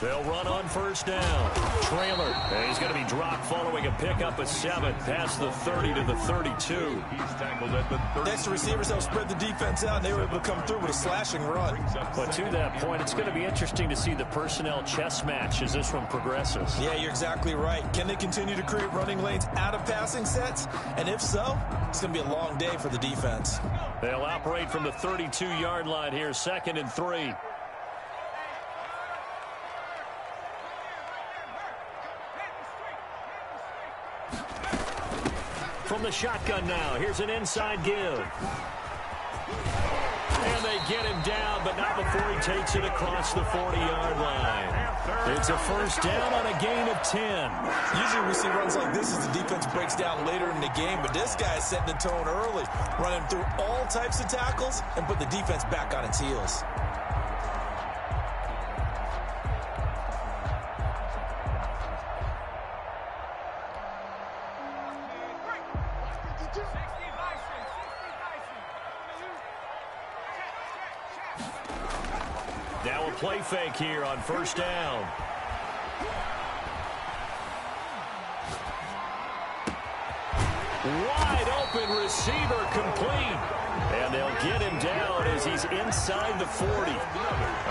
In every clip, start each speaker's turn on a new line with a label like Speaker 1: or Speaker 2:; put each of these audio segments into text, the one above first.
Speaker 1: They'll run on first down. Trailer. And he's going to be dropped following a pickup of 7 past the 30 to the 32.
Speaker 2: He's tackled at the 30.
Speaker 3: Next to receivers, they'll spread the defense out, and they were able to come through with a slashing run.
Speaker 1: But to that point, it's going to be interesting to see the personnel chess match as this one progresses.
Speaker 3: Yeah, you're exactly right. Can they continue to create running lanes out of passing sets? And if so, it's going to be a long day for the defense.
Speaker 1: They'll operate from the 32-yard line here, 2nd and 3. From the shotgun now, here's an inside give. And they get him down, but not before he takes it across the 40-yard line. It's a first down on a gain of 10.
Speaker 3: Usually we see runs like this as the defense breaks down later in the game, but this guy is setting the tone early, running through all types of tackles and put the defense back on its heels.
Speaker 1: Now a play fake here on first down. Wide open receiver complete. And they'll get him down as he's inside the 40.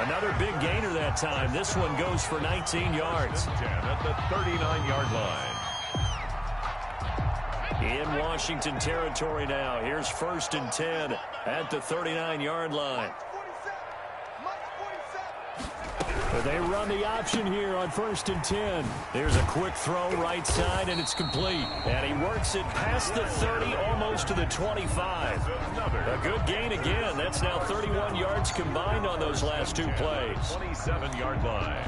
Speaker 1: Another big gainer that time. This one goes for 19 yards.
Speaker 2: At the 39-yard line.
Speaker 1: In Washington territory now. Here's 1st and 10 at the 39-yard line. They run the option here on 1st and 10. There's a quick throw right side, and it's complete. And he works it past the 30, almost to the 25. A good gain again. That's now 31 yards combined on those last 2 plays.
Speaker 2: 27-yard line.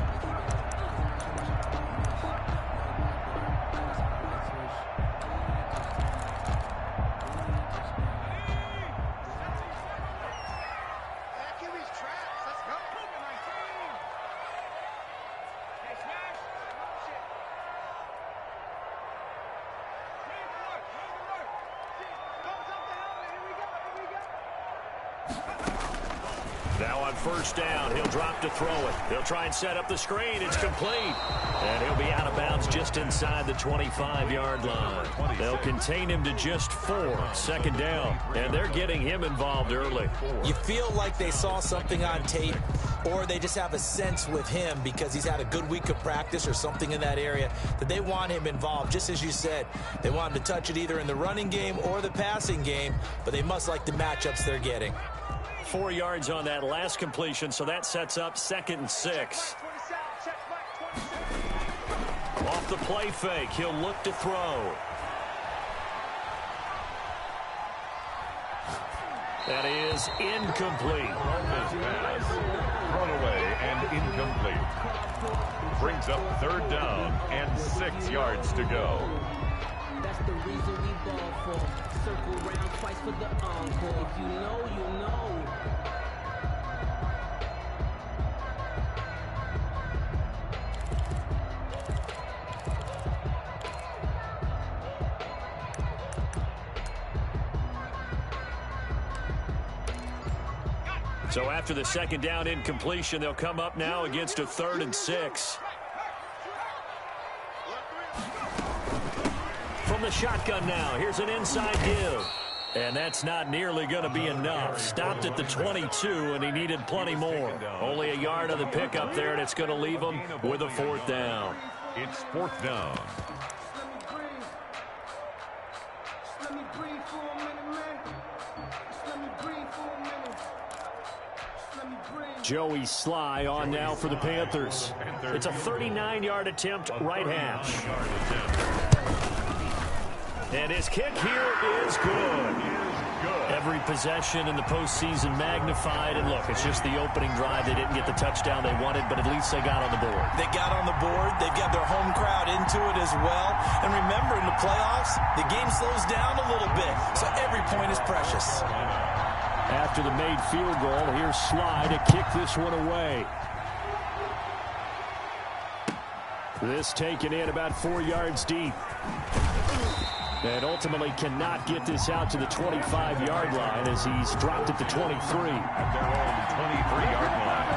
Speaker 1: Now on first down, he'll drop to throw it. He'll try and set up the screen. It's complete. And he'll be out of bounds just inside the 25-yard line. They'll contain him to just 4. 2nd down. And they're getting him involved early.
Speaker 3: You feel like they saw something on tape, or they just have a sense with him because he's had a good week of practice or something in that area that they want him involved. Just as you said, they want him to touch it either in the running game or the passing game, but they must like the matchups they're getting.
Speaker 1: 4 yards on that last completion, so that sets up 2nd and 6. Off the play fake, he'll look to throw. That is incomplete.
Speaker 2: Thrown away and incomplete. Brings up 3rd down and 6 yards to go.
Speaker 4: That's the reason we ball for. Circle round twice for the encore. If you know, you know.
Speaker 1: So after the 2nd down incompletion, they'll come up now against a 3rd and 6. From the shotgun now, here's an inside give. And that's not nearly going to be enough. Stopped at the 22, and he needed plenty more. Only a yard on the pickup there, and it's going to leave him with a 4th down.
Speaker 2: It's 4th down.
Speaker 1: Joey Sly on now for the Panthers. It's a 39-yard attempt, right hash. And his kick here is good. Every possession in the postseason magnified. And look, it's just the opening drive. They didn't get the touchdown they wanted, but at least they got on the board.
Speaker 3: They got on the board. They've got their home crowd into it as well. And remember, in the playoffs, the game slows down a little bit, so every point is precious.
Speaker 1: After the made field goal, here's Sly to kick this one away. This taken in about 4 yards deep. And ultimately cannot get this out to the 25-yard line as he's dropped at the 23.
Speaker 2: At their own 23-yard line.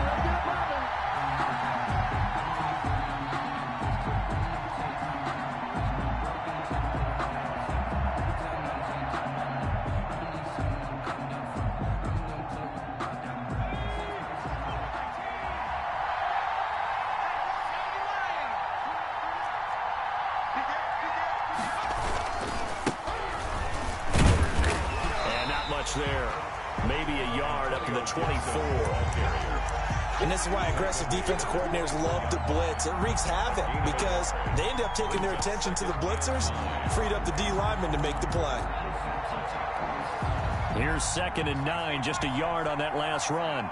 Speaker 1: there. Maybe a yard up to the 24.
Speaker 3: And this is why aggressive defensive coordinators love to blitz. It wreaks havoc because they end up taking their attention to the blitzers, freed up the D lineman to make the play.
Speaker 1: Here's 2nd and 9, just a yard on that last run.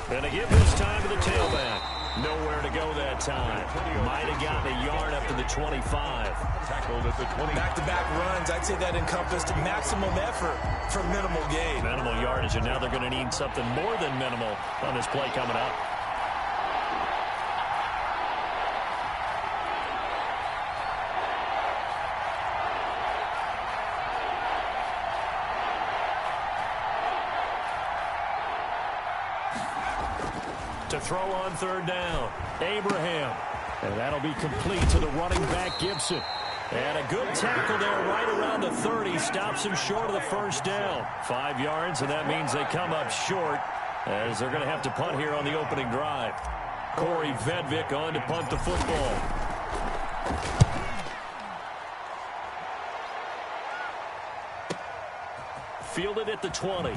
Speaker 1: And a give this time to the tailback. Nowhere to go that time. Might have gotten a yard up to the 25.
Speaker 2: Tackled at the 20.
Speaker 3: Back-to-back runs, I'd say that encompassed maximum effort for minimal gain.
Speaker 1: Minimal yardage, and now they're going to need something more than minimal on this play coming up. To throw on 3rd down, Abraham. And that'll be complete to the running back, Gibson. And a good tackle there right around the 30. Stops him short of the 1st down. 5 yards, and that means they come up short as they're going to have to punt here on the opening drive. Corey Vedvik on to punt the football. Fielded at the 20.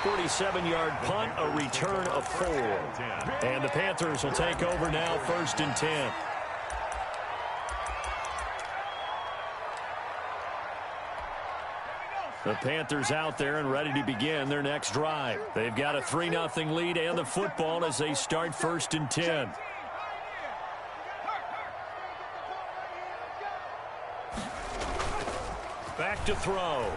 Speaker 1: 47-yard punt, a return of 4. And the Panthers will take over now, 1st and 10. The Panthers out there and ready to begin their next drive. They've got a 3-0 lead and the football as they start 1st and 10. Back to throw.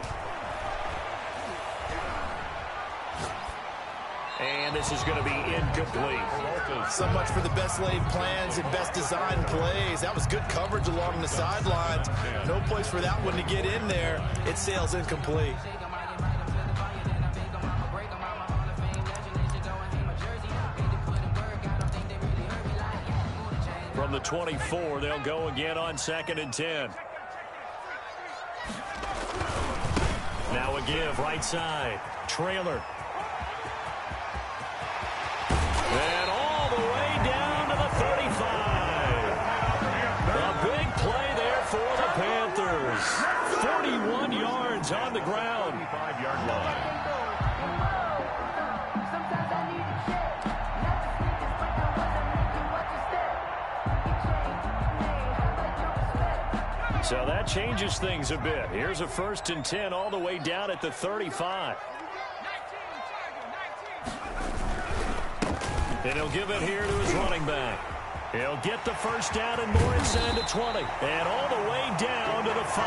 Speaker 1: And this is going to be incomplete.
Speaker 3: So much for the best laid plans and best designed plays. That was good coverage along the sidelines. No place for that one to get in there. It sails incomplete.
Speaker 1: From the 24, they'll go again on 2nd and 10. Now a give, right side. Trailer. And all the way down to the 35. A big play there for the Panthers. 41 yards on the ground.
Speaker 2: 5-yard line.
Speaker 1: So that changes things a bit. Here's a 1st and 10 all the way down at the 35. And he'll give it here to his running back. He'll get the 1st down and more inside the 20. And all the way down to the 5.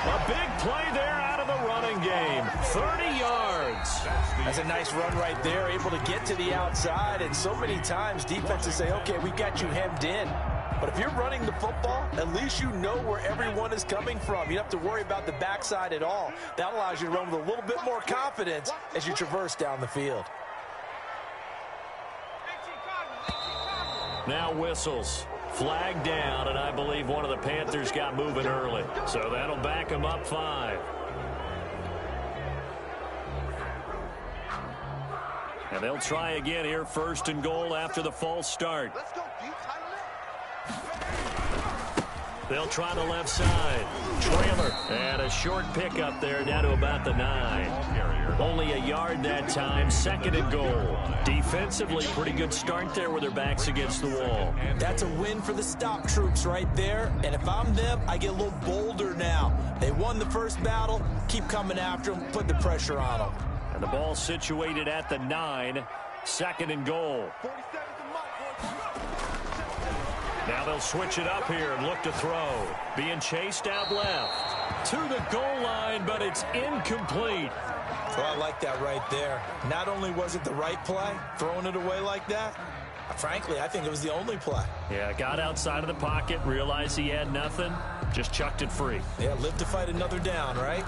Speaker 1: A big play there out of the running game. 30 yards.
Speaker 3: That's a nice run right there, able to get to the outside. And so many times defenses say, okay, we got you hemmed in. But if you're running the football, at least you know where everyone is coming from. You don't have to worry about the backside at all. That allows you to run with a little bit more confidence as you traverse down the field.
Speaker 1: Now whistles. Flag down, and I believe one of the Panthers got moving early. So that'll back them up 5. And they'll try again here, 1st and goal after the false start.
Speaker 5: Let's go deep,
Speaker 1: They'll try the left side. Trailer. And a short pickup there down to about the 9. Only a yard that time. 2nd and goal. Defensively, pretty good start there with their backs against the wall.
Speaker 3: That's a win for the stop troops right there. And if I'm them, I get a little bolder now. They won the first battle. Keep coming after them. Put the pressure on them.
Speaker 1: And the ball situated at the 9. 2nd and goal. Now they'll switch it up here and look to throw. Being chased out left. To the goal line, but it's incomplete.
Speaker 3: Well, I like that right there. Not only was it the right play, throwing it away like that, frankly, I think it was the only play.
Speaker 1: Yeah, got outside of the pocket, realized he had nothing, just chucked it free.
Speaker 3: Yeah, live to fight another down, right?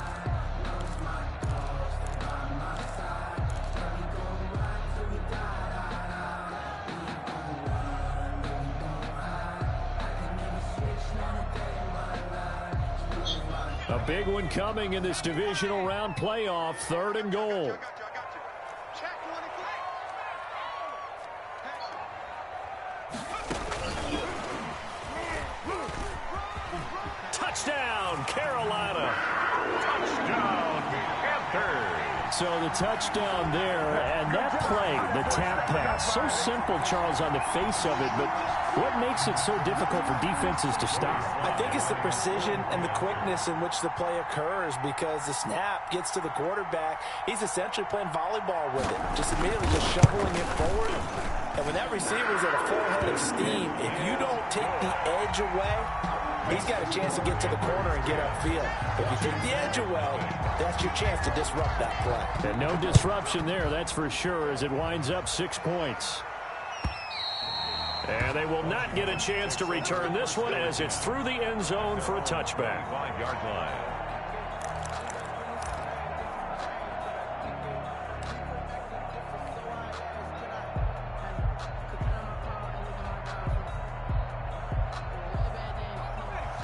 Speaker 1: A big one coming in this divisional round playoff. 3rd and goal. Touchdown, Carolina.
Speaker 2: Touchdown, Panthers.
Speaker 1: So the touchdown there, and that play, the tap pass, so simple, Charles, on the face of it, but what makes it so difficult for defenses to stop?
Speaker 3: I think it's the precision and the quickness in which the play occurs, because the snap gets to the quarterback. He's essentially playing volleyball with it, just immediately just shoveling it forward. And when that receiver's at a full head of steam, if you don't take the edge away, he's got a chance to get to the corner and get upfield. If you take the edge away, that's your chance to disrupt that play.
Speaker 1: And no disruption there, that's for sure, as it winds up 6 points. And they will not get a chance to return this one as it's through the end zone for a touchback.
Speaker 2: 5-yard line.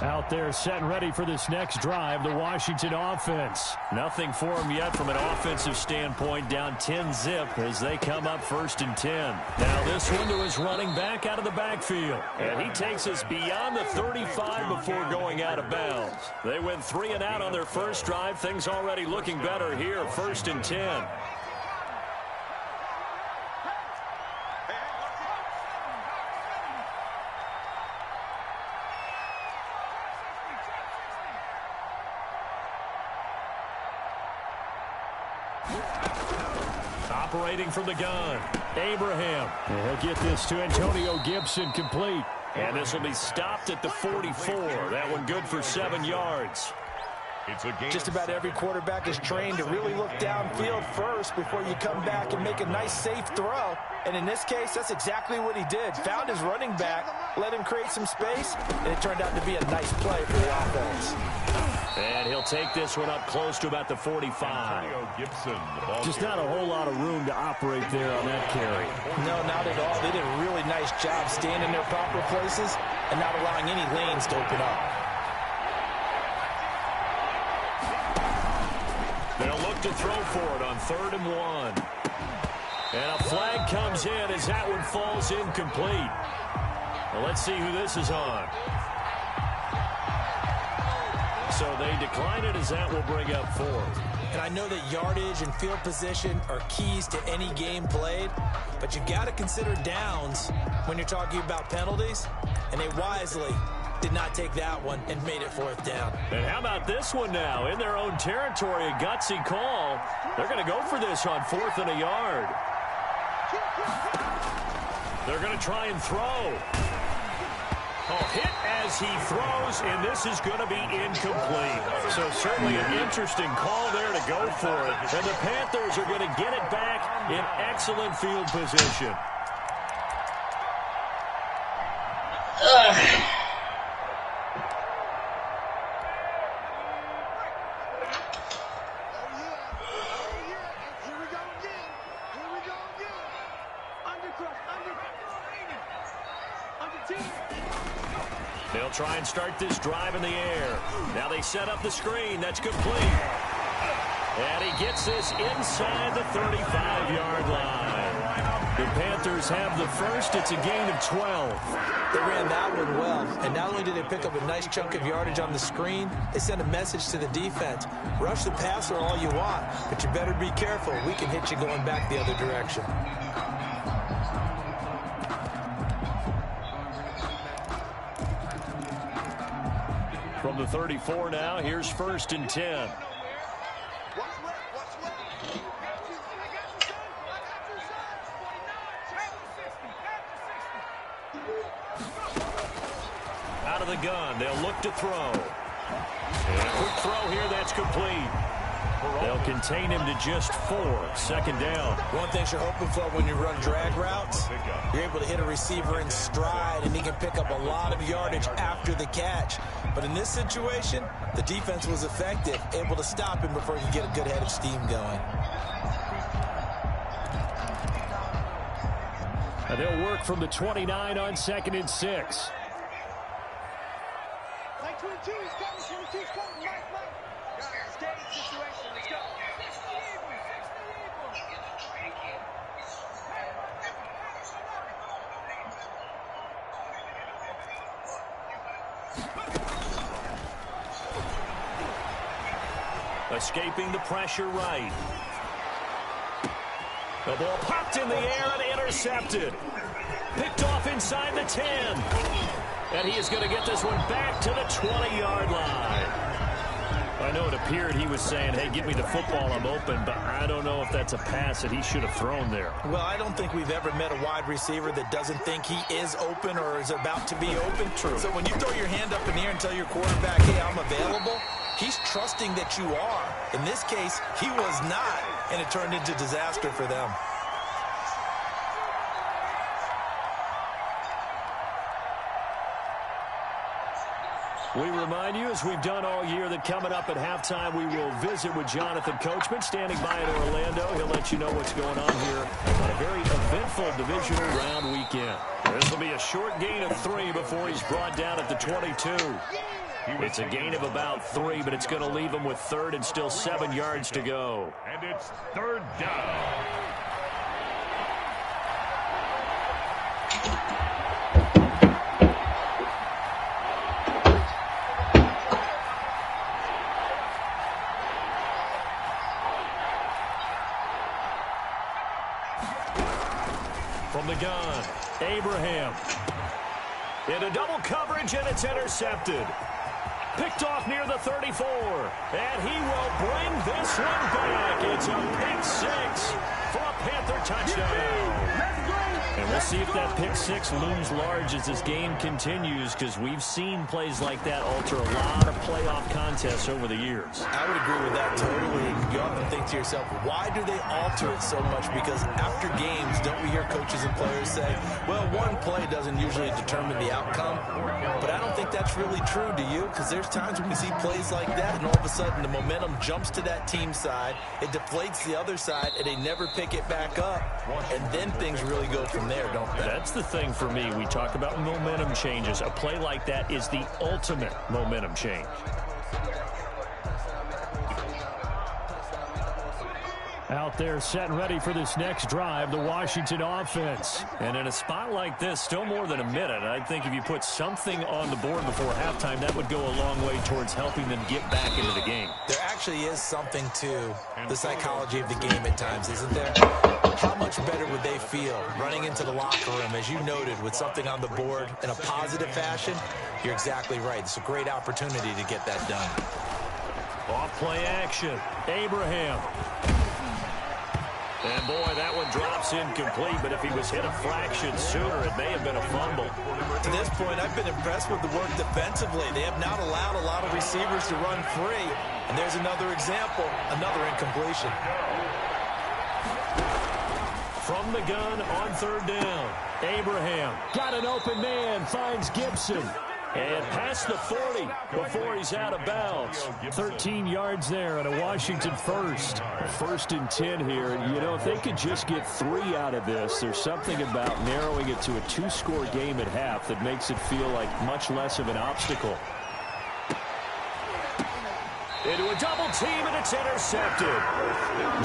Speaker 1: Out there set and ready for this next drive, the Washington offense. Nothing for them yet from an offensive standpoint, down 10-zip as they come up 1st and 10. Now this one to his running back out of the backfield. And he takes us beyond the 35 before going out of bounds. They went 3 and out on their first drive. Things already looking better here, 1st and 10. Operating from the gun, Abraham. And he'll get this to Antonio Gibson, complete. And this will be stopped at the 44. That one good for 7 yards.
Speaker 2: It's a game.
Speaker 3: Just about every quarterback is trained to really look downfield first before you come back and make a nice, safe throw. And in this case, that's exactly what he did. Found his running back, let him create some space, and it turned out to be a nice play for the offense.
Speaker 1: And he'll take this one up close to about the 45.
Speaker 2: Gibson, the ball
Speaker 1: Just not a whole lot of room to operate there on that carry.
Speaker 3: No, not at all. They did a really nice job staying in their proper places and not allowing any lanes to open up.
Speaker 1: They'll look to throw for it on 3rd and 1. And a flag comes in as that one falls incomplete. Well, let's see who this is on. So they decline it as that will bring up 4th.
Speaker 3: And I know that yardage and field position are keys to any game played, but you've got to consider downs when you're talking about penalties, and they wisely did not take that one and made it 4th down.
Speaker 1: And how about this one now? In their own territory, a gutsy call. They're going to go for this on 4th and a yard. They're going to try and throw. Oh, hit as he throws, and this is going to be incomplete. So certainly an interesting call there to go for it. And the Panthers are going to get it back in excellent field position. They'll try and start this drive in the air. Now they set up the screen. That's complete. And he gets this inside the 35-yard line. The Panthers have the first. It's a gain of 12.
Speaker 3: They ran that one well, and not only did they pick up a nice chunk of yardage on the screen, they sent a message to the defense. Rush the passer all you want, but you better be careful. We can hit you going back the other direction.
Speaker 1: From the 34 now, here's 1st and 10. Out of the gun, they'll look to throw. And a quick throw here, that's complete. They'll contain him to just 4. 2nd down.
Speaker 3: One thing you're hoping for when you run drag routes, you're able to hit a receiver in stride, and he can pick up a lot of yardage after the catch. But in this situation, the defense was effective, able to stop him before he could get a good head of steam going.
Speaker 1: And they'll work from the 29 on 2nd and 6. Escaping the pressure right. The ball popped in the air and intercepted. Picked off inside the 10. And he is going to get this one back to the 20-yard line. I know it appeared he was saying, hey, give me the football, I'm open, but I don't know if that's a pass that he should have thrown there.
Speaker 3: Well, I don't think we've ever met a wide receiver that doesn't think he is open or is about to be open. True. So when you throw your hand up in the air and tell your quarterback, hey, I'm available, he's trusting that you are. In this case, he was not, and it turned into disaster for them.
Speaker 1: We remind you, as we've done all year, that coming up at halftime, we will visit with Jonathan Coachman, standing by in Orlando. He'll let you know what's going on here on a very eventful divisional round weekend. This will be a short gain of 3 before he's brought down at the 22. It's a gain of about 3, but it's going to leave him with 3rd and still 7 yards to go.
Speaker 2: And it's 3rd down.
Speaker 1: From the gun, Abraham. Into double coverage, and it's intercepted. Picked off near the 34. And he will bring this one back. It's a pick 6 for a Panther touchdown. And we'll see if that pick 6 looms large as this game continues, because we've seen plays like that alter a lot of playoff contests over the years.
Speaker 3: I would agree with that totally. You often think to yourself, why do they alter it so much? Because after games, don't we hear coaches and players say, well, one play doesn't usually determine the outcome. But I don't think that's really true, do you? Because there's times when we see plays like that, and all of a sudden the momentum jumps to that team side, it deflates the other side, and they never pick it back up. And then things really go from there, don't they?
Speaker 1: That's the thing for me. We talk about momentum changes. A play like that is the ultimate momentum change. Out there set and ready for this next drive, the Washington offense. And in a spot like this, still more than a minute, I think if you put something on the board before halftime, that would go a long way towards helping them get back into the game.
Speaker 3: There actually is something to the psychology of the game at times, isn't there? How much better would they feel running into the locker room, as you noted, with something on the board in a positive fashion? You're exactly right. It's a great opportunity to get that done.
Speaker 1: Off play action. Abraham. And boy, that one drops incomplete, but if he was hit a fraction sooner, it may have been a fumble.
Speaker 3: To this point, I've been impressed with the work defensively. They have not allowed a lot of receivers to run free. And there's another example, another incompletion.
Speaker 1: From the gun on 3rd down, Abraham got an open man, finds Gibson. And past the 40 before he's out of bounds. 13 yards there and a Washington first. 1st and 10 here. You know, if they could just get 3 out of this, there's something about narrowing it to a 2-score game at half that makes it feel like much less of an obstacle. Into a double team, and it's intercepted.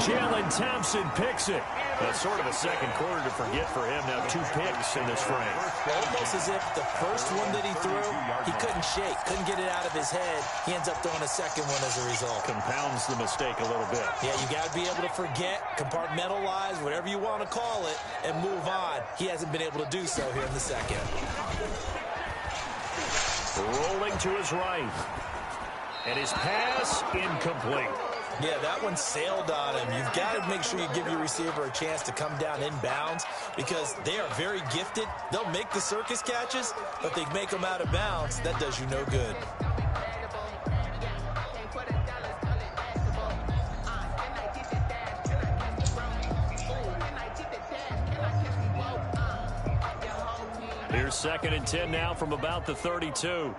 Speaker 1: Jalen Thompson picks it. That's sort of a second quarter to forget for him. Now 2 picks in this frame.
Speaker 3: Almost as if the first one that he threw, he couldn't shake, couldn't get it out of his head. He ends up throwing a second one as a result.
Speaker 1: Compounds the mistake a little bit.
Speaker 3: Yeah, you got to be able to forget, compartmentalize, whatever you want to call it, and move on. He hasn't been able to do so here in the second.
Speaker 1: Rolling to his right. And his pass incomplete.
Speaker 3: Yeah, that one sailed on him. You've got to make sure you give your receiver a chance to come down inbounds because they are very gifted. They'll make the circus catches, but they make them out of bounds. That does you no good.
Speaker 1: Here's 2nd and 10 now from about the 32.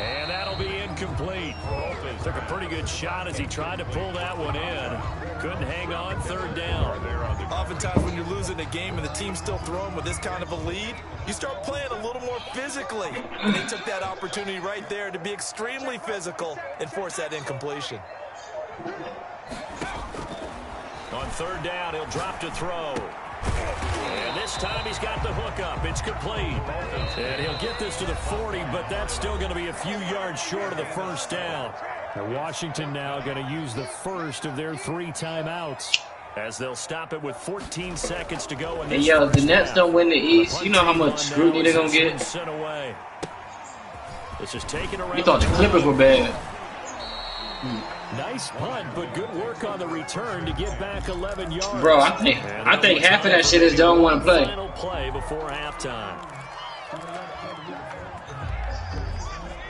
Speaker 1: And that'll be incomplete. Took a pretty good shot as he tried to pull that one in. Couldn't hang on. 3rd down.
Speaker 3: Oftentimes when you're losing a game and the team's still throwing with this kind of a lead, you start playing a little more physically. And they took that opportunity right there to be extremely physical and force that incompletion.
Speaker 1: On third down, he'll drop to throw. And this time he's got the hook up. It's complete. And he'll get this to the 40, but that's still going to be a few yards short of the first down. And Washington now going to use the first of their 3 timeouts, as they'll stop it with 14 seconds to go.
Speaker 5: Hey, yo, if the Nets don't win the East, you know how much scrutiny they're going to get?
Speaker 1: This is taken around.
Speaker 5: You thought the Clippers were bad.
Speaker 1: Nice punt, but good work on the return to get back 11 yards.
Speaker 5: Bro, I think half of that shit is don't want to play.
Speaker 1: Final play before halftime.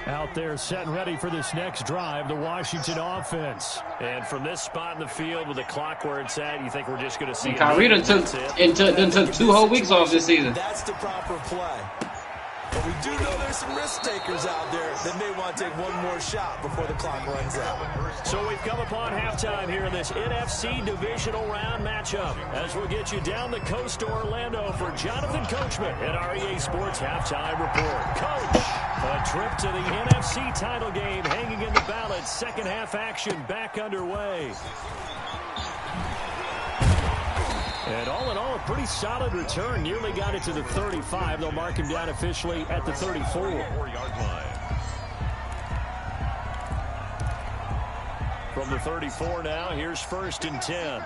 Speaker 1: Out there set and ready for this next drive, the Washington offense. And from this spot in the field with the clock where it's at, you think we're just going to see
Speaker 5: Kyrie took 2 whole weeks off this season.
Speaker 3: That's the proper play. But we do know there's some risk takers out there that may want to take one more shot before the clock runs out.
Speaker 1: So we've come upon halftime here in this NFC divisional round matchup, as we'll get you down the coast to Orlando for Jonathan Coachman at REA Sports Halftime Report. Coach, a trip to the NFC title game hanging in the balance. Second half action back underway. And all in all, a pretty solid return. Nearly got it to the 35. They'll mark him down officially at the 34. From the 34 now, here's 1st and 10.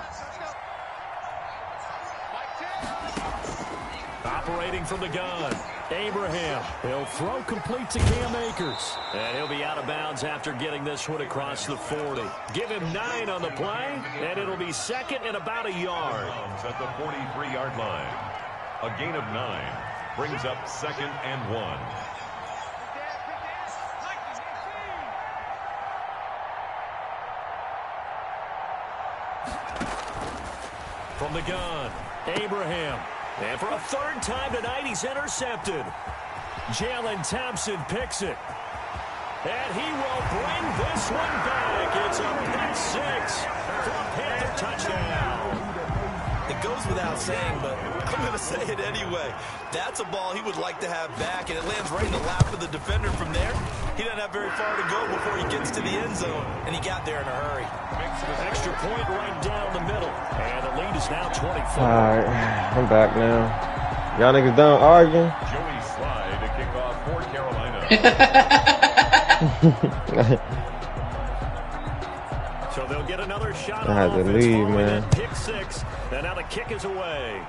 Speaker 1: Operating from the gun, Abraham. He'll throw complete to Cam Akers. And he'll be out of bounds after getting this one across the 40. Give him 9 on the play, and it'll be second and about a yard.
Speaker 2: At the 43-yard line. A gain of 9 brings up 2nd and 1.
Speaker 1: From the gun, Abraham. And for a 3rd time tonight, he's intercepted. Jalen Thompson picks it. And he will bring this one back. It's a pick 6 for a Panther touchdown.
Speaker 3: It goes without saying, but I'm going to say it anyway. That's a ball he would like to have back, and it lands right in the lap of the defender from there. He doesn't have very far to go before he gets to the end zone, and he got there in a hurry.
Speaker 1: Extra point right down the middle, and the lead is now 24.
Speaker 6: All right, I'm back now. Y'all niggas done arguing?
Speaker 2: Joey Slye to kick off for Carolina.
Speaker 1: So they'll get another shot.
Speaker 6: I had to leave, man.
Speaker 1: Pick 6, and now the kick is away.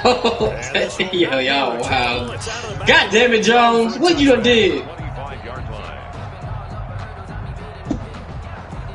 Speaker 5: Yo, y'all, wow. God damn it, Jones. What you done did?
Speaker 2: 25-yard line.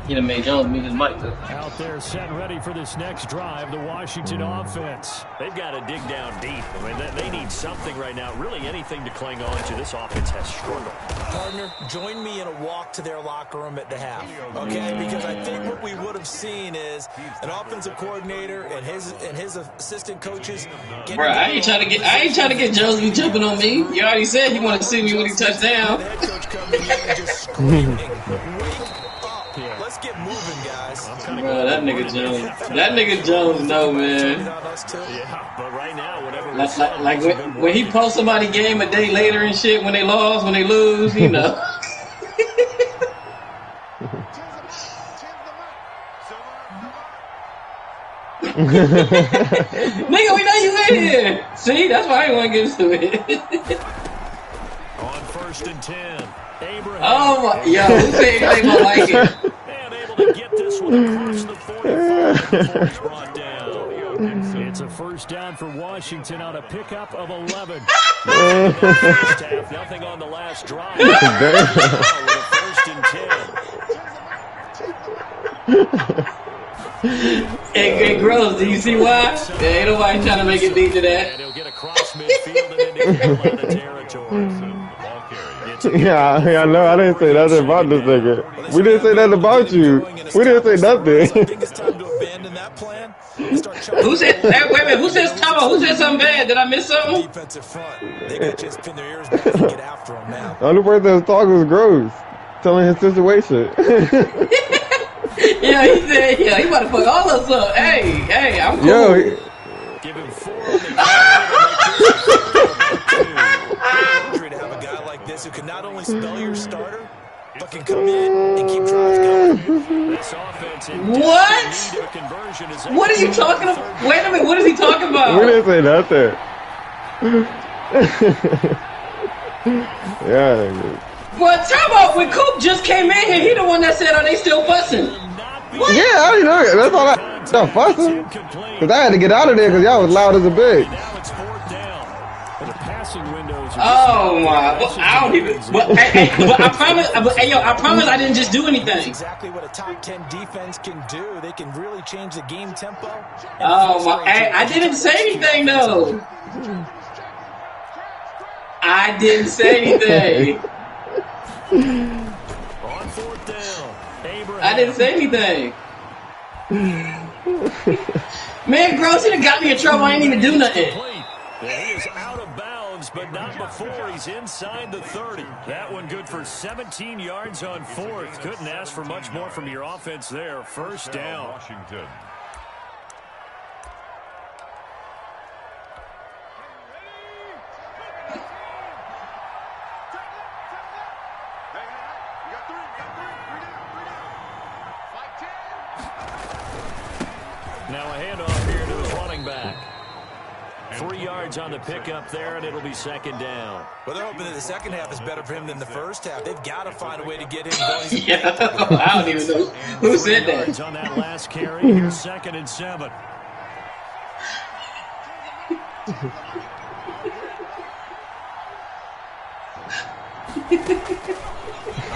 Speaker 5: He done made Jones move his mic, though.
Speaker 1: Out there set and ready for this next drive, the Washington offense. They've got to dig down deep. I mean, they need something right now, really anything to cling on to. This offense has struggled.
Speaker 3: Partner, join me in a walk to their locker room at the half, okay? Because I think what we would have seen is an offensive coordinator and his assistant coaches.
Speaker 5: Bro, I ain't trying to get Jones to be jumping on me. You already said he wanted to see me when he touched down.
Speaker 3: The head coach coming in and just screaming, wake up. Let's get moving, guys.
Speaker 5: Bro, that nigga Jones know, man.
Speaker 1: Yeah, but right now, whatever.
Speaker 5: Like when he posts somebody game a day later and shit, when they lose, you know. Nigga, we know you in here. See, that's why I want to get into it.
Speaker 1: On 1st and 10, Abraham.
Speaker 5: Oh my, yo, who said anything about like it?
Speaker 1: And able to get this one across the 45 before he's brought down. It's a 1st down for Washington on a pickup of 11. First half, nothing on the last drive. With a 1st and 10.
Speaker 5: Hey, Gross, do you see why? Ain't nobody trying to make it deep to that.
Speaker 1: And he'll get across midfield and into Carolina territory.
Speaker 6: Yeah, I know. I didn't say nothing about this nigga. We didn't say nothing about you. We didn't say nothing.
Speaker 5: Who said? Wait a minute. Who said something bad? Did I miss something?
Speaker 3: Defensive front. They got to just pin their ears back and get after him now.
Speaker 6: The only person that was talking was Gross, telling his situation.
Speaker 5: Yeah, he said, yeah, he about to fuck all us up. Hey, I'm cool.
Speaker 6: Yo,
Speaker 1: Give him 4 on the to have a guy like this who can not only spell your starter,
Speaker 3: but can come in and keep drives going.
Speaker 5: What? What are you talking about? Wait a minute, what is he talking about?
Speaker 6: We didn't say nothing. Yeah.
Speaker 5: But talk about when Coop just came in here, he the one that said, "Are they still fussing?" What?
Speaker 6: Yeah, I already know. That's all I stop fussing. Because I had to get out of there because y'all was loud as a bitch.
Speaker 5: Oh my! Well, I don't even. But I promise. I promise I didn't just do anything.
Speaker 3: That's exactly what a top 10 defense can do. They can really change the game tempo.
Speaker 5: Oh my! I didn't say anything though. I didn't say anything.
Speaker 1: On 4th down,
Speaker 5: I didn't say anything. Man, Gross, he done got me in trouble. I ain't even do nothing.
Speaker 1: He is out of bounds, but not before he's inside the 30. That one good for 17 yards on 4th. Couldn't ask for much more from your offense there. 1st down.
Speaker 2: Washington.
Speaker 1: Now a handoff here to his running back. 3 yards on the pickup there, and it'll be 2nd down.
Speaker 3: Well, they're hoping that the second half is better for him than the first half. They've got to find a way to get him going.
Speaker 5: Yeah, I don't even know who said that.
Speaker 1: On that last carry, here's 2nd and 7.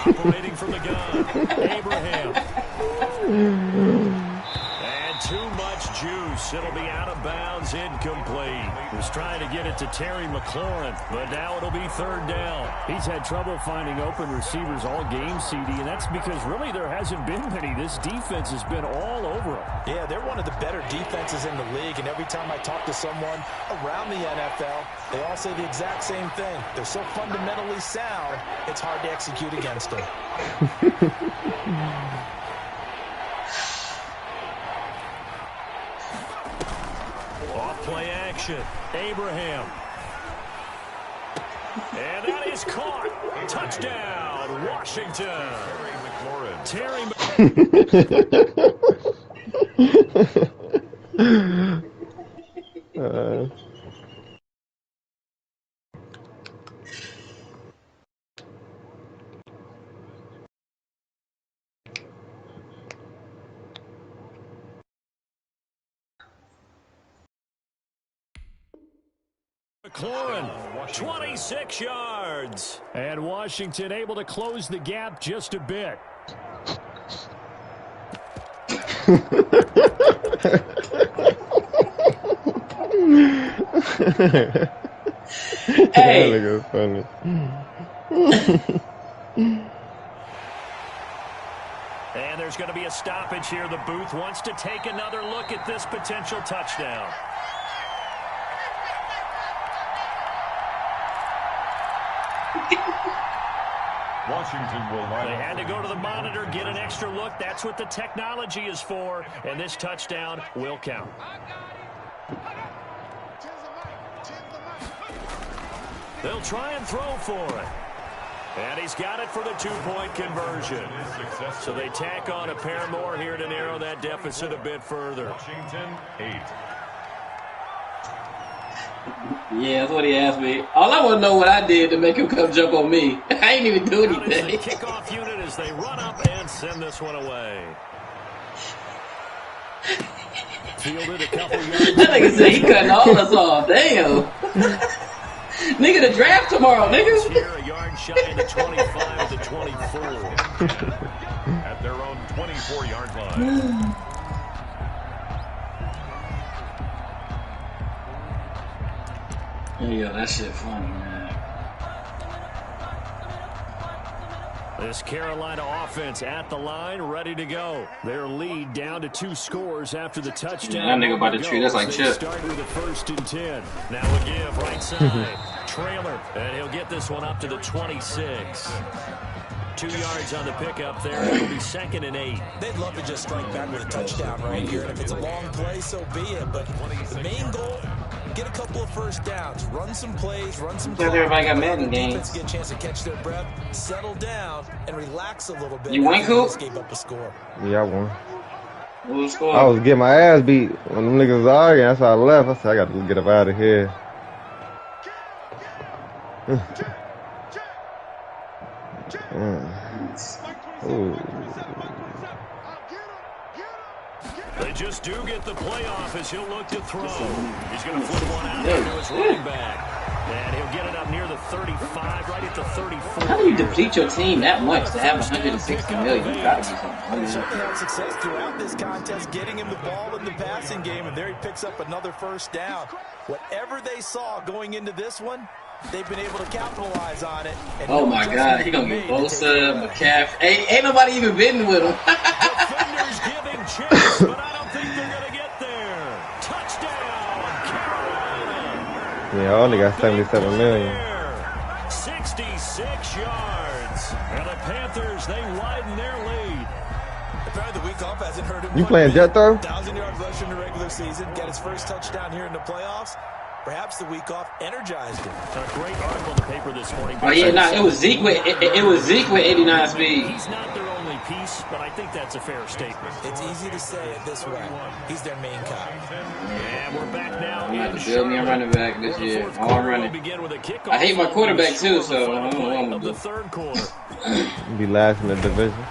Speaker 1: Operating from the gun, Abraham. And too much juice. It'll be out of bounds, incomplete. Was trying to get it to Terry McLaurin, but now it'll be 3rd down. He's had trouble finding open receivers all game, CD, and that's because really there hasn't been many. This defense has been all over him.
Speaker 3: Yeah, they're one of the better defenses in the league, and every time I talk to someone around the NFL, they all say the exact same thing. They're so fundamentally sound, it's hard to execute against them.
Speaker 1: Off-play action, Abraham. And that is caught. Touchdown, Washington. Terry McLaurin, 26 yards. And Washington able to close the gap just a bit.
Speaker 5: Hey.
Speaker 6: That nigga's funny.
Speaker 1: And there's going to be a stoppage here. The booth wants to take another look at this potential touchdown.
Speaker 2: Washington will line
Speaker 1: They
Speaker 2: up.
Speaker 1: had to go to the monitor, get an extra look. That's what the technology is for. And this touchdown will count. They'll try and throw for it. And he's got it for the 2-point conversion. So they tack on a pair more here to narrow that deficit a bit further.
Speaker 2: Washington 8.
Speaker 5: Yeah, that's what he asked me. All I want to know what I did to make him come jump on me. I ain't even do
Speaker 1: Out is
Speaker 5: anything.
Speaker 1: the kickoff unit as they run up and send this one away. Fielded a couple yards.
Speaker 5: That nigga said he cutting all us off. Damn. Nigga, the draft tomorrow, nigga.
Speaker 1: Here a yard shy of the 25 to 24.
Speaker 2: At their own 24-yard line.
Speaker 5: Yeah, that shit funny, man.
Speaker 1: This Carolina offense at the line, ready to go. Their lead down to 2 scores after the touchdown.
Speaker 5: That nigga about to treat us like Chip.
Speaker 1: Start with the 1st and 10. Now a give right side. Trailer, and he'll get this one up to the 26. 2 yards on the pickup there. It'll be 2nd and 8.
Speaker 3: They'd love to just strike back with a touchdown right here. And if it's a long play, so be it. But the main goal, get a couple of first downs, run some plays, run some plays.
Speaker 5: Everybody got Madden games.
Speaker 3: Get a chance to catch their breath, settle down, and relax a little bit.
Speaker 5: You won, Coop?
Speaker 3: Escape up a score.
Speaker 6: Yeah, I won.
Speaker 5: What was the score?
Speaker 6: I was getting my ass beat when them niggas was arguing. That's why I left. I said, I got to get up out of here. Ooh.
Speaker 1: They just do get the playoff as he'll look to throw. He's going to flip one out to his running back. And he'll get it up near the 35, right at the 34.
Speaker 5: How do you deplete your team that much to have 160 million? You gotta do something.
Speaker 3: They certainly had success throughout this contest, getting him the ball in the passing game, and there he picks up another first down. Whatever they saw going into this one, they've been able to capitalize on it.
Speaker 5: Oh my God, he gonna get Bosa, McCaffrey. Ain't nobody even bidding with him.
Speaker 1: Defenders giving chase, but I don't think they're gonna get there. Touchdown, Carolina.
Speaker 6: Yeah, I only got 77 million.
Speaker 1: 66 yards. And the Panthers, they widen their lead.
Speaker 3: Apparently the week off hasn't hurt him.
Speaker 6: You playing jet throw?
Speaker 3: 1,000-yard rush in the regular season, got his first touchdown here in the playoffs. Perhaps the week off energized him.
Speaker 1: A great article in the paper this morning.
Speaker 5: Oh yeah, no, it was Zeke with 89 speed.
Speaker 1: He's not their only piece, but I think that's a fair statement.
Speaker 3: It's easy to say it this way. He's their main guy.
Speaker 1: And we're back now.
Speaker 5: I'm about to build me a running back this year. All running. I hate my quarterback too, so I don't know what I'm gonna do.
Speaker 1: Third quarter.
Speaker 6: Be last in the division.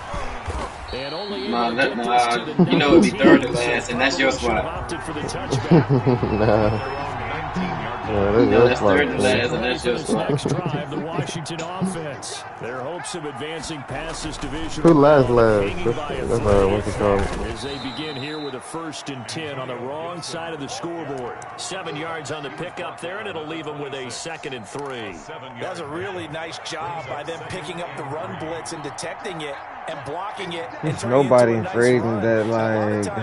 Speaker 5: Nah, you know it'd be third to last, and that's your spot.
Speaker 6: Nah.
Speaker 5: That's third to last, and that's your spot.
Speaker 1: Next drive, the Washington offense. Their hopes of advancing past this division.
Speaker 6: Who last? That's what you call it.
Speaker 1: As they begin here with a 1st and 10 on the wrong side of the scoreboard. 7 yards on the pickup there, and it'll leave them with a 2nd and 3.
Speaker 3: That's a really nice job by them picking up the run blitz and detecting it and blocking it.
Speaker 6: There's nobody in phrasing that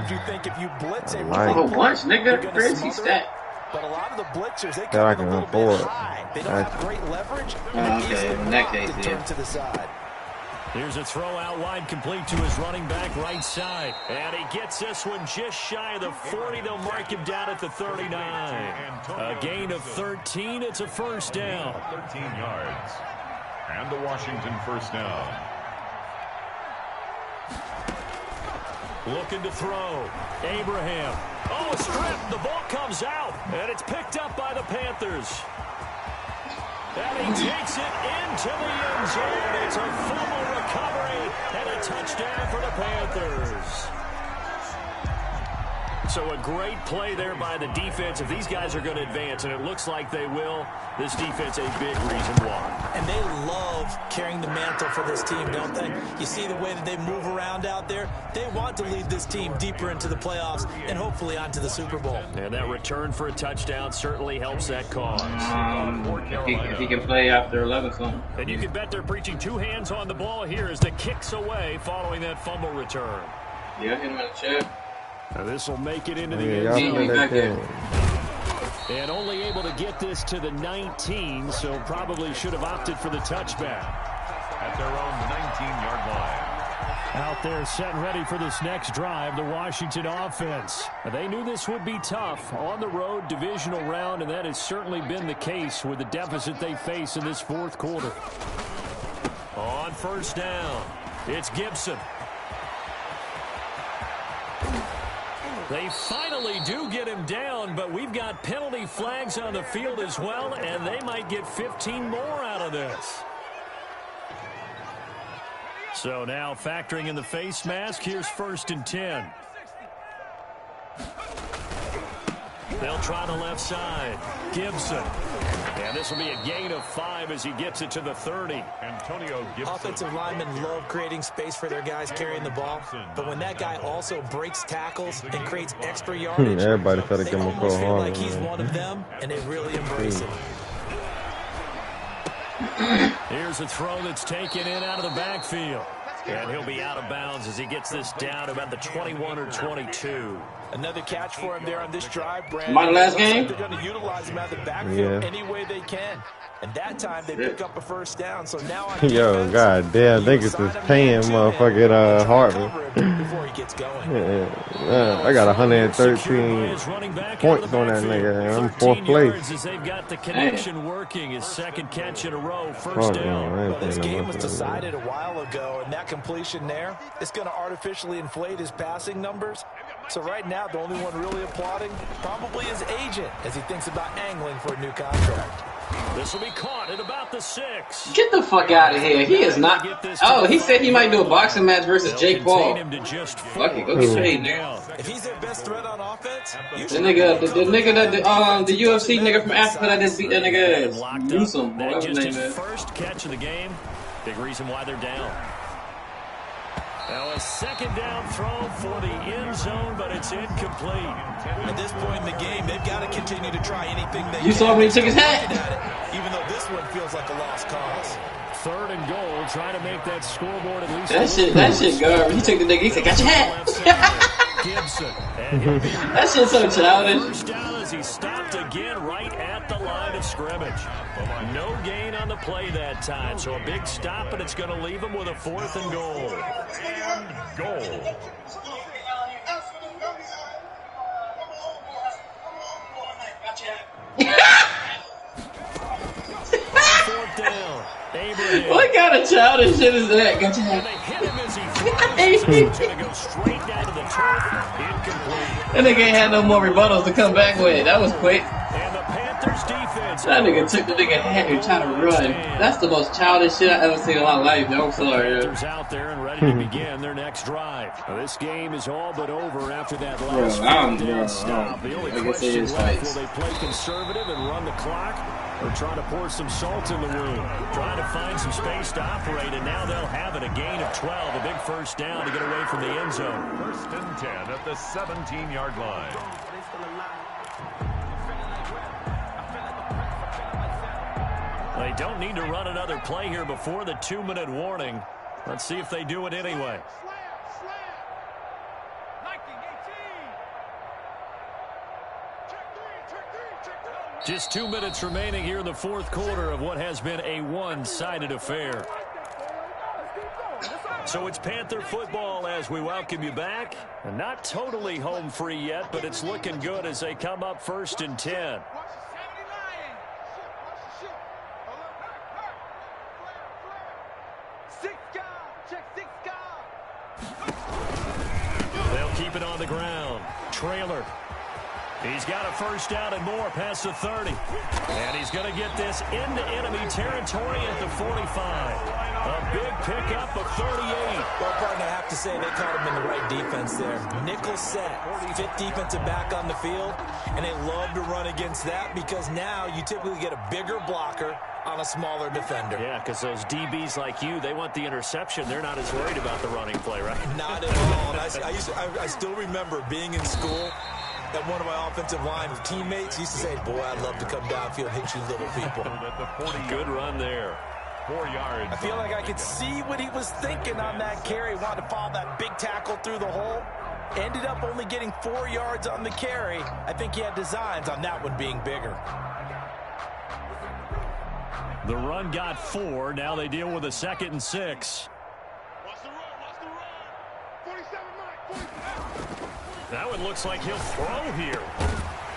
Speaker 3: you think if you blitz a
Speaker 5: a whole bunch, nigga. Crazy stat.
Speaker 3: But a lot of the blitzers, they come in a little bit high. They don't have great leverage.
Speaker 5: Okay, in that case,
Speaker 3: turn to the side.
Speaker 1: Here's a throw out wide, complete to his running back right side. And he gets this one just shy of the 40. They'll mark him down at the 39. A gain of 13. It's a first down.
Speaker 2: 13 yards. And the Washington first down.
Speaker 1: Looking to throw. Abraham. Oh, a strip. The ball comes out. And it's picked up by the Panthers. And he takes it into the end zone. It's a fumble recovery and a touchdown for the Panthers. So a great play there by the defense. If these guys are going to advance, and it looks like they will, this defense a big reason why.
Speaker 3: And they love carrying the mantle for this team, don't they? You see the way that they move around out there? They want to lead this team deeper into the playoffs and hopefully onto the Super Bowl.
Speaker 1: And that return for a touchdown certainly helps that cause.
Speaker 5: If he can play after 11 something.
Speaker 1: And you can bet they're preaching 2 hands on the ball here as the kicks away following that fumble return.
Speaker 5: Yeah, hit him in the chest.
Speaker 1: Now this will make it into the
Speaker 6: Yeah,
Speaker 1: end zone.
Speaker 2: And
Speaker 1: only able to get this to the 19, so probably should have opted for the touchback.
Speaker 2: At their own 19-yard line.
Speaker 1: Out there set and ready for this next drive, the Washington offense. They knew this would be tough on the road, divisional round, and that has certainly been the case with the deficit they face in this 4th quarter. On first down, it's Gibson. They finally do get him down, but we've got penalty flags on the field as well, and they might get 15 more out of this. So now factoring in the face mask, here's 1st and 10. They'll try the left side. Gibson. And this will be a gain of 5 as he gets it to the 30.
Speaker 2: Antonio Gibson.
Speaker 3: Offensive linemen love creating space for their guys carrying the ball. But when that guy also breaks tackles and creates extra yardage,
Speaker 6: everybody try to
Speaker 3: they
Speaker 6: give him a
Speaker 3: almost feel
Speaker 6: call
Speaker 3: like he's one of them, and they really embrace it.
Speaker 1: Here's a throw that's taken in out of the backfield. And he'll be out of bounds as he gets this down about the 21 or 22.
Speaker 3: Another catch for him there on this drive, Brandon.
Speaker 5: My last game?
Speaker 3: They're going to utilize him out of the backfield any way they can. And that time they pick up a first down. So now on
Speaker 6: yo, god damn, niggas is paying motherfucking Hartman.
Speaker 3: Before he gets going.
Speaker 6: I got 113 points on that nigga. I'm fourth place.
Speaker 1: As they've got the connection working, his second catch in a row, first down.
Speaker 3: Well, this game was decided a while ago, and that completion there is going to artificially inflate his passing numbers. So right now, the only one really applauding probably his agent as he thinks about angling for a new contract.
Speaker 1: This will be caught at about the 6.
Speaker 5: Get the fuck out of here. He is not. Oh, he said he might do a boxing match versus Jake Paul. Fuck it, go get paid, nigga.
Speaker 3: If he's their best threat on offense,
Speaker 5: the nigga that the UFC nigga from Africa that just beat that nigga ass. Newsome,
Speaker 1: That
Speaker 5: whatever his
Speaker 1: just
Speaker 5: name
Speaker 1: his
Speaker 5: is.
Speaker 1: first catch of the game. Big reason why they're down. Now a second down throw for the end zone, but it's incomplete.
Speaker 3: At this point in the game, they've got to continue to try anything they can.
Speaker 5: You saw when he took his hat?
Speaker 3: Even though this one feels like a lost cause.
Speaker 1: 3rd and goal, trying to make that scoreboard at least.
Speaker 5: That shit garbage. He took the nigga, he said, got your hat.
Speaker 1: Gibson.
Speaker 5: That shit's so childish.
Speaker 1: First down as he stopped again right at the line of scrimmage. No gain on the play that time, so a big stop, and it's going to leave him with a 4th and goal.
Speaker 2: Goal.
Speaker 1: Fourth down. Abraham.
Speaker 5: What kind of childish shit is that? Got your
Speaker 1: And
Speaker 5: hat.
Speaker 1: they hit him as he throws. He's going to go straight down to the turf. Incomplete.
Speaker 5: That nigga ain't had no more rebuttals to come back with. That was quick.
Speaker 1: And the Panthers defense.
Speaker 5: That nigga took the nigga hat and tried to run. That's the most childish shit I ever seen in my life. I'm sorry.
Speaker 1: Panthers out there and ready to begin their next drive. Now, this game is all but over after that last stop. The only question left, will they play conservative and run the clock, or try to pour some salt in the wound? Trying to find some space to operate, and now they'll have it. A gain of 12, a big first down to get away from the end zone.
Speaker 2: 1st and 10 at the 17-yard line.
Speaker 1: They don't need to run another play here before the 2-minute warning. Let's see if they do it anyway. Just 2 minutes remaining here in the 4th quarter of what has been a one-sided affair. So it's Panther football as we welcome you back. And not totally home free yet, but it's looking good as they come up 1st and 10. They'll keep it on the ground. Trailer. He's got a first down and more past the 30. And he's going to get this into enemy territory at the 45. A big pickup of 38.
Speaker 3: Well, partner, I have to say they caught him in the right defense there. Nickel set, 5th defensive back on the field, and they love to run against that because now you typically get a bigger blocker on a smaller defender.
Speaker 1: Yeah, because those DBs like you, they want the interception. They're not as worried about the running play, right?
Speaker 3: Not at all. And I still remember being in school, and one of my offensive line teammates used to say, boy, I'd love to come downfield and hit you little people.
Speaker 1: Good run there.
Speaker 2: 4 yards.
Speaker 3: I feel like I could see what he was thinking on that carry. Wanted to follow that big tackle through the hole. Ended up only getting 4 yards on the carry. I think he had designs on that one being bigger.
Speaker 1: The run got 4. Now they deal with a 2nd and 6.
Speaker 7: Watch the run. 47 Mike.
Speaker 1: That one looks like he'll throw here.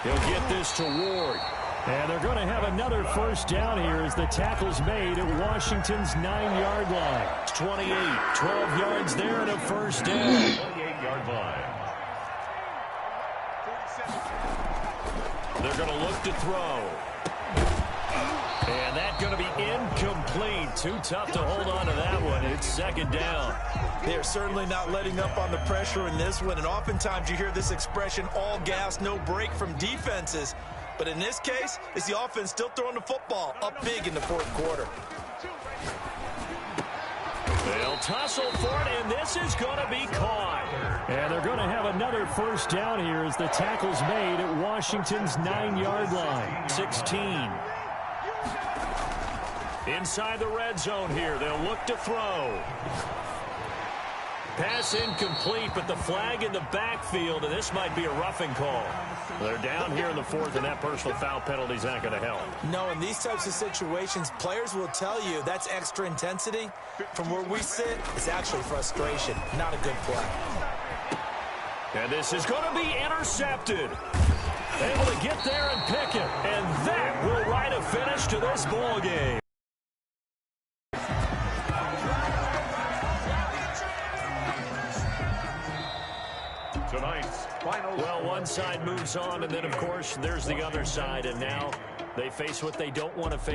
Speaker 1: He'll get this to Ward. And they're going to have another first down here as the tackle's made at Washington's 9-yard line. It's 28, 12 yards there and a first down.
Speaker 2: 28-yard line.
Speaker 1: They're going to look to throw. And that's going to be incomplete. Too tough to hold on to that one. It's 2nd down.
Speaker 3: They're certainly not letting up on the pressure in this one. And oftentimes you hear this expression, all gas, no break from defenses. But in this case, it's the offense still throwing the football up big in the 4th quarter.
Speaker 1: They'll tussle for it, and this is going to be caught. And they're going to have another first down here as the tackle's made at Washington's 9-yard line. 16. Inside the red zone here, they'll look to throw. Pass incomplete, but the flag in the backfield, and this might be a roughing call. They're down here in the fourth, and that personal foul penalty is not going to help.
Speaker 3: No, in these types of situations, players will tell you that's extra intensity. From where we sit, it's actually frustration, not a good play.
Speaker 1: And this is going to be intercepted. Able to get there and pick it, and that will write a finish to this ball game.
Speaker 2: Tonight's final.
Speaker 1: Well, one side moves on, and then, of course, there's the other side, and now they face what they don't want to face.